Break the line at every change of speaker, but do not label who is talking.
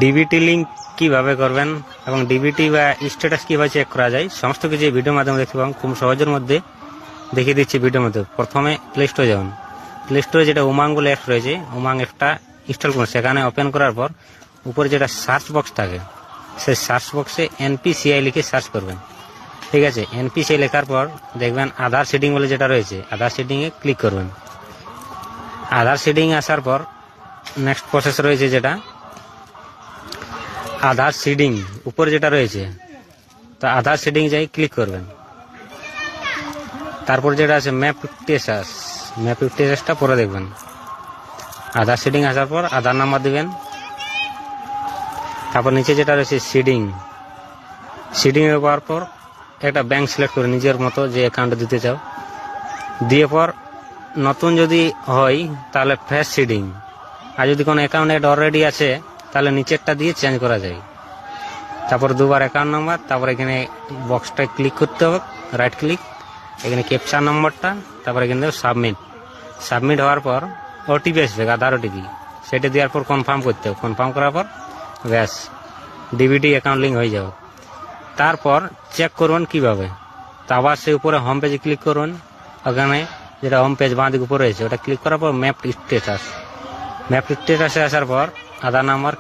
DBT link কিভাবে করবেন এবং ডিবিটি বা স্ট্যাটাস কিভাবে চেক করা যায় সমস্ত কিছু এই ভিডিওর মাধ্যমে দেখতে পাবেন। খুব সহজের মধ্যে দেখিয়ে দিচ্ছি ভিডিওর মধ্যে। প্রথমে প্লে স্টোরে যাবেন। প্লে স্টোরে যেটা উমাং বলে অ্যাপ রয়েছে, উমাং অ্যাপটা ইনস্টল করুন। সেখানে ওপেন করার পর উপরে যেটা সার্চ বক্স থাকে, সেই সার্চ বক্সে এনপিসিআই লিখে সার্চ করবেন। ঠিক আছে, এনপিসিআই লেখার পর দেখবেন আধার সেটিং বলে যেটা রয়েছে, আধার সেটিংয়ে ক্লিক করবেন। আধার সেটিং আসার পর নেক্সট প্রসেস রয়েছে যেটা আধার সিডিং, উপরে যেটা রয়েছে, তো আধার সিডিং যাই ক্লিক করবেন। তারপর যেটা আছে ম্যাপ টেসাস, ম্যাপ টেসাসটা পরে দেখবেন। আধার সিডিং আসার পর আধার নাম্বার দিবেন। তারপর নিচে যেটা রয়েছে সিডিং, সিডিংয়ে পাওয়ার পর একটা ব্যাংক সিলেক্ট করে নিজের মতো যে অ্যাকাউন্টে দিতে চাও, দিয়ে পর নতুন যদি হয় তাহলে ফ্রেশ সিডিং, আর যদি কোনো অ্যাকাউন্ট অলরেডি আছে তাহলে নিচেরটা দিয়ে চেঞ্জ করা যায়। তারপর দুবার অ্যাকাউন্ট নাম্বার, তারপর এখানে বক্সটায় ক্লিক করতে হবে, রাইট ক্লিক, এখানে ক্যাপচা নম্বরটা, তারপর এখানে দেবো সাবমিট। সাবমিট হওয়ার পর ওটিপি আসবে, আধার ওটিপি, সেটা দেওয়ার পর কনফার্ম করতে হবে। কনফার্ম করার পর ব্যাস ডিবিটি অ্যাকাউন্ট লিঙ্ক হয়ে যাবে। তারপর চেক করবেন কিভাবে, তো আবার সেই উপরে হোম পেজে ক্লিক করবেন। ওখানে যেটা হোম পেজ বাঁ দিকে উপরে রয়েছে ওটা ক্লিক করার পর ম্যাপ স্ট্যাটাস, ম্যাপ স্ট্যাটাসে আসার পর আধার নাম্বার